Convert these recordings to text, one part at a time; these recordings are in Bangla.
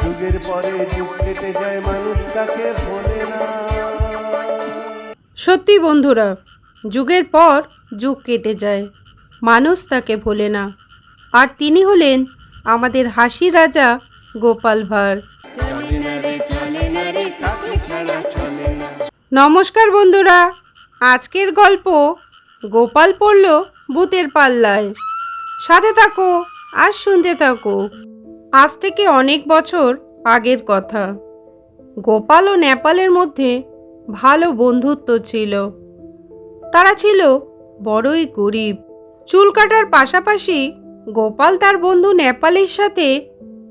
যুগের পরে যুগ কেটে যায়, মানুষ তাকে ভোলে না। সত্যি বন্ধুরা, যুগের পর যুগ কেটে যায়, মানুষ তাকে ভোলে না। আর তিনি হলেন আমাদের হাসির রাজা গোপাল ভাঁড়। নমস্কার বন্ধুরা, আজকের গল্প গোপাল পড়ল ভূতের পাল্লায়। সাথে থাকো আর শুনতে থাকো। আজ থেকে অনেক বছর আগের কথা। গোপাল ও নেপালের মধ্যে ভালো বন্ধুত্ব ছিল। তারা ছিল বড়ই গরিব। চুল কাটার পাশাপাশি গোপাল তার বন্ধু নেপালের সাথে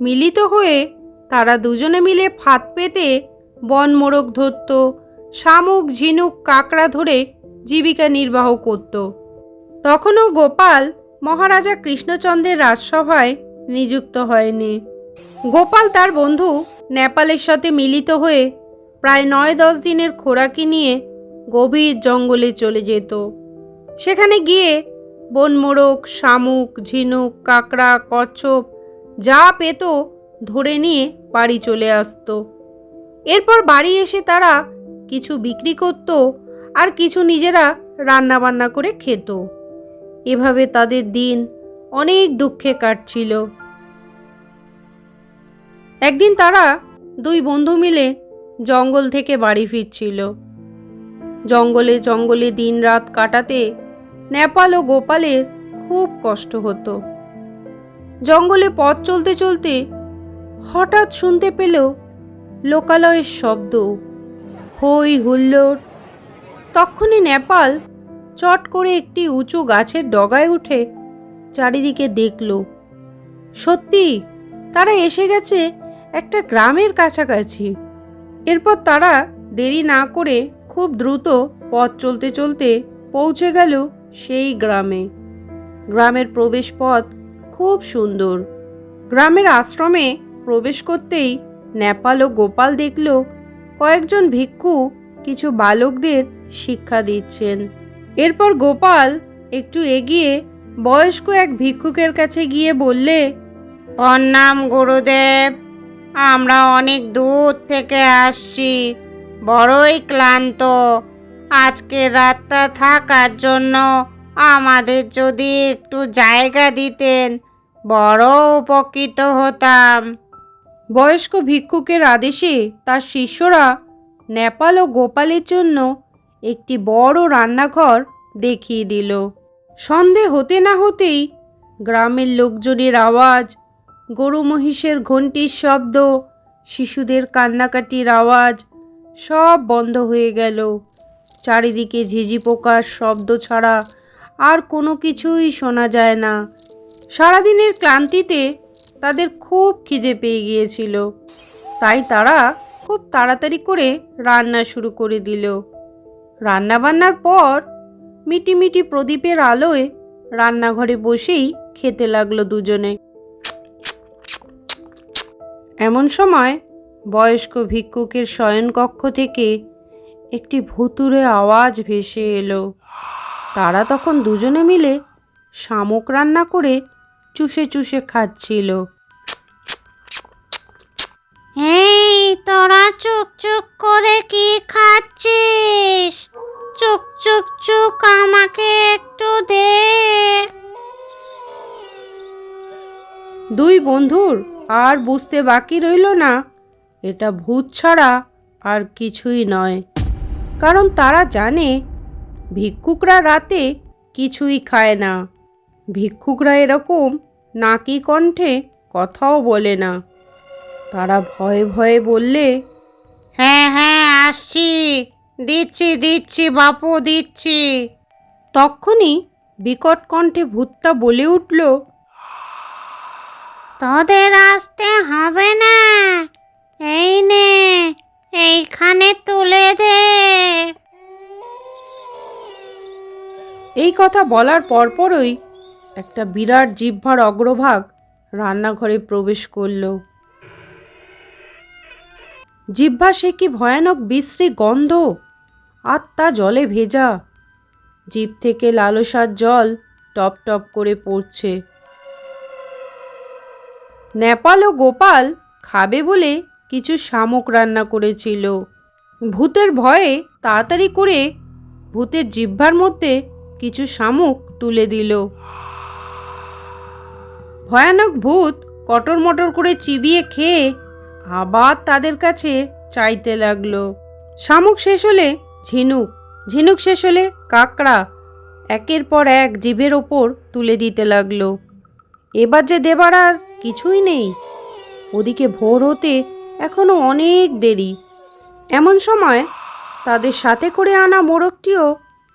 মিলিত হয়ে তারা দুজনে মিলে ফাঁদ পেতে বনমোরগ ধরত, শামুক ঝিনুক কাঁকড়া ধরে জীবিকা নির্বাহ করত। তখনও গোপাল মহারাজা কৃষ্ণচন্দ্রের রাজসভায় নিযুক্ত হয়নি। গোপাল তার বন্ধু নেপালের সাথে মিলিত হয়ে প্রায় 9-10 দিনের খোরাকি নিয়ে গভীর জঙ্গলে চলে যেত। সেখানে গিয়ে বনমোরগ, শামুক, ঝিনুক, কাঁকড়া, কচ্ছপ যা পেত ধরে নিয়ে বাড়ি চলে আসতো। এরপর বাড়ি এসে তারা কিছু বিক্রি করত আর কিছু নিজেরা রান্না বান্না করে খেত। এভাবে তাদের দিন অনেক দুঃখে কাটছিল। একদিন তারা দুই বন্ধু মিলে জঙ্গল থেকে বাড়ি ফিরছিল। জঙ্গলে জঙ্গলে দিন রাত কাটাতে নেপাল ও গোপালের খুব কষ্ট হতো। জঙ্গলে পথ চলতে চলতে হঠাৎ শুনতে পেল লোকালয়ের শব্দ, হই হুল্লোড়। তক্ষুনি নেপাল চট করে একটি উঁচু গাছের ডগায় উঠে চারিদিকে দেখল। সত্যি তারা এসে গেছে একটা গ্রামের কাছাকাছি। এরপর তারা দেরি না করে খুব দ্রুত পথ চলতে চলতে পৌঁছে গেল সেই গ্রামে। গ্রামের প্রবেশ পথ খুব সুন্দর। গ্রামের আশ্রমে প্রবেশ করতেই নেপাল ও গোপাল দেখল কয়েকজন ভিক্ষু কিছু বালকদের শিক্ষা দিচ্ছেন। এরপর গোপাল একটু এগিয়ে বয়স্ক এক ভিক্ষুকের কাছে গিয়ে বললে, প্রণাম গুরুদেব, আমরা অনেক দূর থেকে আসছি, বড়ই ক্লান্ত। আজকে রাতটা থাকার জন্য আমাদের যদি একটু জায়গা দিতেন, বড় উপকৃত হতাম। বয়স্ক ভিক্ষুকের আদেশে তার শিষ্যরা নেপাল ও গোপালের জন্য একটি বড় রান্নাঘর দেখিয়ে দিল। সন্ধে হতে না হতেই গ্রামের লোকজনের আওয়াজ, গরু মহিষের ঘণ্টির শব্দ, শিশুদের কান্নাকাটির আওয়াজ সব বন্ধ হয়ে গেল। চারিদিকে ঝিঝি পোকার শব্দ ছাড়া আর কোনো কিছুই শোনা যায় না। সারাদিনের ক্লান্তিতে তাদের খুব খিদে পেয়ে গিয়েছিল। তাই তারা খুব তাড়াতাড়ি করে রান্না শুরু করে দিল। রান্নাবান্নার পর মিটিমিটি প্রদীপের আলোয় রান্নাঘরে বসেই খেতে লাগলো দুজনে। এমন সময় বয়স্ক ভিক্ষুকের শয়নকক্ষ থেকে একটি ভুতুড়ে আওয়াজ ভেসে এলো। তারা তখন দুজনে মিলে শামুক রান্না করে চুষে চুষে খাচ্ছিল। এই তোরা চুক চুক করে কি খাচ্ছিস? চুক চুক চুক আমাকে একটু দে। দুই বন্ধুর আর বুঝতে বাকি রইল না এটা ভূত ছাড়া আর কিছুই নয়। কারণ তারা জানে ভিক্ষুকরা রাতে কিছুই খায় না। ভিক্ষুকরা এরকম নাকি কণ্ঠে কথাও বলে না। তারা ভয়ে ভয়ে বললে, হ্যাঁ হ্যাঁ আসছি, দিচ্ছি দিচ্ছি বাপু দিচ্ছি। তক্ষুনি বিকট কণ্ঠে ভূতটা বলে উঠল, তোদের আসতে হবে না, এই নে এইখানে তুলে দে। এই কথা বলার পরপরই একটা বিরাট জিহ্বার অগ্রভাগ রান্নাঘরে প্রবেশ করল। জিহ্বা সে কি ভয়ানক বিশ্রী গন্ধ, আর তা জলে ভেজা। জিভ থেকে লালসার জল টপ টপ করে পড়ছে। নেপাল ও গোপাল খাবে বলে কিছু শামুক রান্না করেছিল। ভূতের ভয়ে তাড়াতাড়ি করে ভূতের জিহ্বার মধ্যে কিছু শামুক তুলে দিল। ভয়ানক ভূত কটর মটর করে চিবিয়ে খেয়ে আবার তাদের কাছে চাইতে লাগলো। শামুক শেষ হলে ঝিনুক, ঝিনুক শেষ হলে কাকড়া একের পর এক জিভের ওপর তুলে দিতে লাগলো। এবার যে দেবার আর কিছুই নেই। ওদিকে ভোর হতে এখনো অনেক দেরি। এমন সময় তাদের সাথে করে আনা মোরগটিও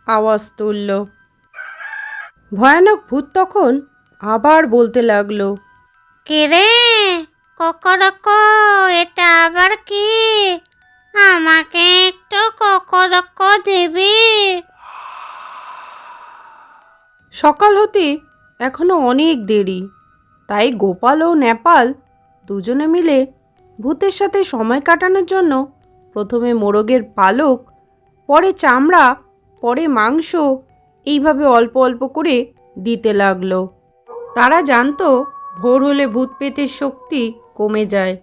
আওয়াজ তুলল। ভয়ানক ভূত তখন আবার বলতে লাগলো, কে রে ককরক, এটা আবার কি? আমাকে একটু ককরক দিবি? সকাল হতে এখনো অনেক দেরি। তাই গোপাল ও নেপাল দুজনে মিলে ভূতের সাথে সময় কাটানোর জন্য প্রথমে মোরগের পালক, পরে চামড়া, পরে মাংস এইভাবে অল্প অল্প করে দিতে লাগলো। তারা জানতো ভোর হলে ভূত পেতের শক্তি কমে যায়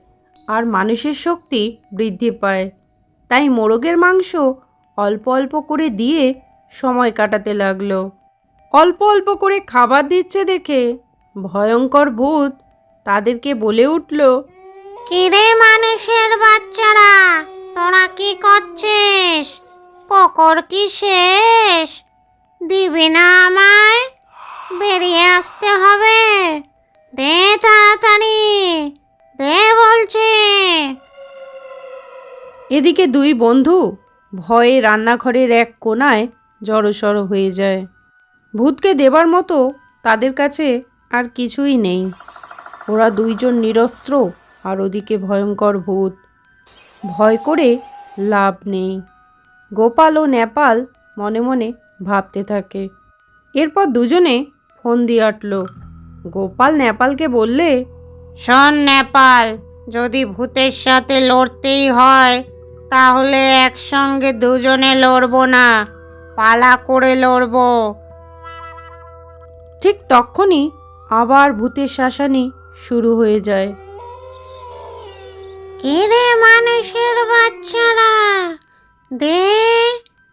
আর মানুষের শক্তি বৃদ্ধি পায়। তাই মোরগের মাংস অল্প অল্প করে দিয়ে সময় কাটাতে লাগলো। অল্প অল্প করে খাবার দিচ্ছে দেখে ভয়ঙ্কর ভূত তাদেরকে বলে উঠল, কি রে মানুষের বাচ্চারা, তোরা কি করছিস? ককর কি শেষ? দিবি না আমায়? বেরিয়ে আসতে হবে। দে তাড়াতাড়ি, দে বলছি। এদিকে দুই বন্ধু ভয়ে রান্নাঘরের এক কোণায় জড়সড় হয়ে যায়। ভূতকে দেবার মতো তাদের কাছে আর কিছুই নেই। ওরা দুইজন নিরস্ত্র আর ওদিকে ভয়ঙ্কর ভূত। ভয় করে লাভ নেই। গোপাল ও নেপাল মনে মনে ভাবতে থাকে। এরপর দুজনে ফোন দিয়ে আটল। গোপাল নেপালকে বললে, শোন নেপাল, যদি ভূতের সাথে লড়তেই হয় তাহলে একসঙ্গে দুজনে লড়বো না, পালা করে লড়বো। ঠিক তখনই আবার ভূতের শাসানি শুরু হয়ে যায়। কে রে মানুষের বাচ্চারা, দে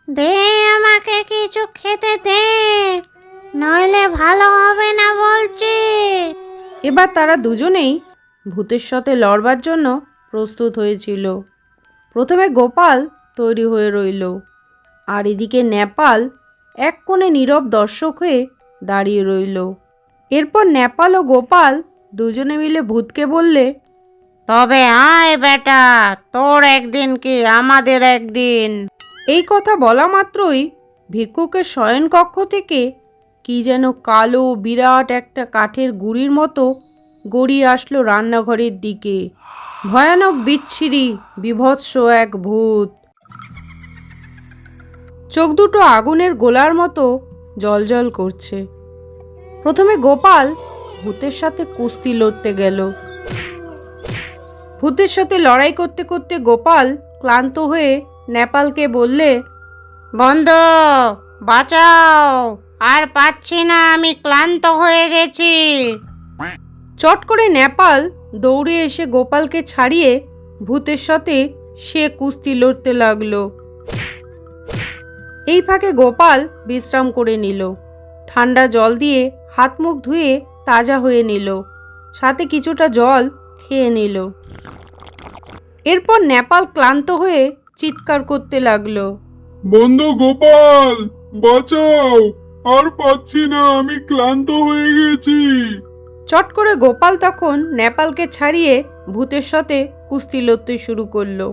দে আমাকে কিছু খেতে দে, নইলে ভালো হবে না বলছি। এবার তারা দুজনেই ভূতের সাথে লড়বার জন্য প্রস্তুত হয়েছিল। প্রথমে গোপাল তৈরি হয়ে রইল, আর এদিকে নেপাল এক কোণে নীরব দর্শক হয়ে দাঁড়িয়ে রইল। এরপর নেপাল ও গোপাল দুজনে মিলে ভূতকে বললে, তবে আয় বেটা, তোর একদিন কি আমাদের একদিন। এই কথা বলা মাত্রই ভিক্ষুকের শয়নকক্ষ থেকে কি যেন কালো বিরাট একটা কাঠের গুঁড়ির মতো গড়িয়ে আসলো রান্নাঘরের দিকে। ভয়ানক বিচ্ছিরি বিভৎস এক ভূত। চোখ দুটো আগুনের গোলার মতো জ্বলজ্বল করছে। প্রথমে গোপাল ভূতের সাথে কুস্তি লড়তে গেল। ভূতের সাথে লড়াই করতে করতে গোপাল ক্লান্ত হয়ে নেপালকে বললে, বন্ধু বাঁচাও, আর পাচ্ছি না, আমি ক্লান্ত হয়ে গেছি। চট করে নেপাল দৌড়ে এসে গোপালকে ছাড়িয়ে ভূতের সাথে সে কুস্তি লড়তে লাগলো। এই ফাঁকে গোপাল বিশ্রাম করে নিল। ঠান্ডা জল দিয়ে হাত মুখ ধুয়ে তাজা হয়ে নিল, সাথে কিছুটা জল খেয়ে নিল। এরপর নেপাল ক্লান্ত হয়ে চিৎকার করতে লাগলো, বন্ধু গোপাল বাঁচাও, আর পাচ্ছি না, আমি ক্লান্ত হয়ে গেছি। চট করে গোপাল তখন নেপালকে ছাড়িয়ে ভূতের সাথে কুস্তি লড়তে শুরু করলো।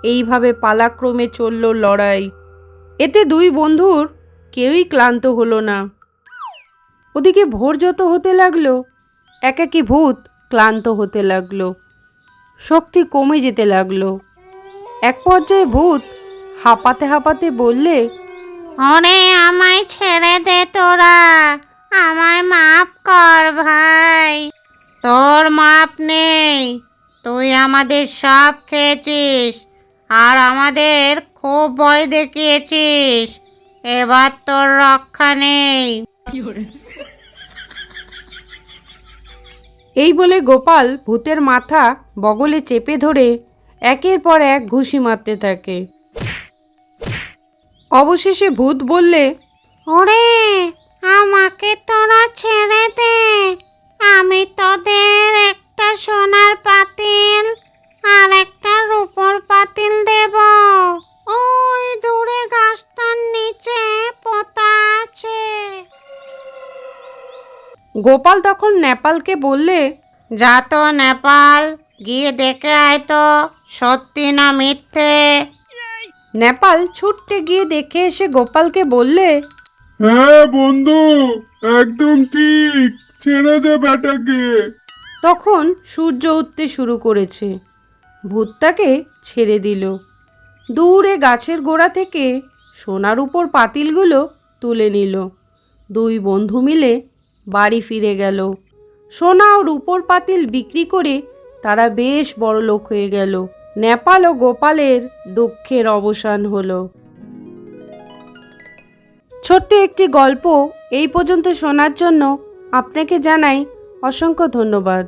এইভাবে পালাক্রমে চলল লড়াই। এতে দুই বন্ধুর কেউই ক্লান্ত হলো না। ওদিকে ভোর যত হতে লাগলো, একাকী ভূত ক্লান্ত হতে লাগলো, শক্তি কমে যেতে লাগলো। এক পর্যায়ে ভূত হাঁপাতে হাঁপাতে বললে, ওরে আমায় ছেড়ে দে তোরা, আমায় মাফ কর ভাই। তোর মাপ নেই, তুই আমাদের সব খেয়েছিস আর আমাদের খুব ভয় দেখিয়েছিস, এবার তোর রক্ষা নেই। এই বলে গোপাল ভূতের মাথা বগলে চেপে ধরে একের পর এক ঘুষি মারতে থাকে। অবশেষে ভূত বললে, ওরে, আমাকে তোরা ছেড়ে দে, আমি তোদের একটা সোনার পাতিল আর একটা রূপোর পাতিল দেব। ওই দূরে গাছটার নিচে পোতা আছে। গোপাল তখন নেপালকে বললে, যা তো নেপাল, গিয়ে দেখে আয় তো সত্যি না মিথ্যে। নেপাল ছুটতে গিয়ে দেখে এসে গোপালকে বললে, হ্যাঁ বন্ধু, একদম ঠিক, ছেড়ে দে বেটাকে। তখন সূর্য উঠতে শুরু করেছে। ভূত তাকে ছেড়ে দিল। দূরে গাছের গোড়া থেকে সোনার উপর পাতিলগুলো তুলে নিল। দুই বন্ধু মিলে বাড়ি ফিরে গেল। সোনা ও রূপোর পাতিল বিক্রি করে তারা বেশ বড়লোক হয়ে গেল। নেপাল ও গোপালের দুঃখের অবসান হলো। ছোট্ট একটি গল্প এই পর্যন্ত শোনার জন্য আপনাকে জানাই অসংখ্য ধন্যবাদ।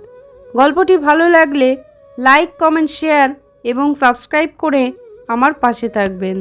গল্পটি ভালো লাগলে লাইক, কমেন্ট, শেয়ার এবং সাবস্ক্রাইব করে আমার পাশে থাকবেন।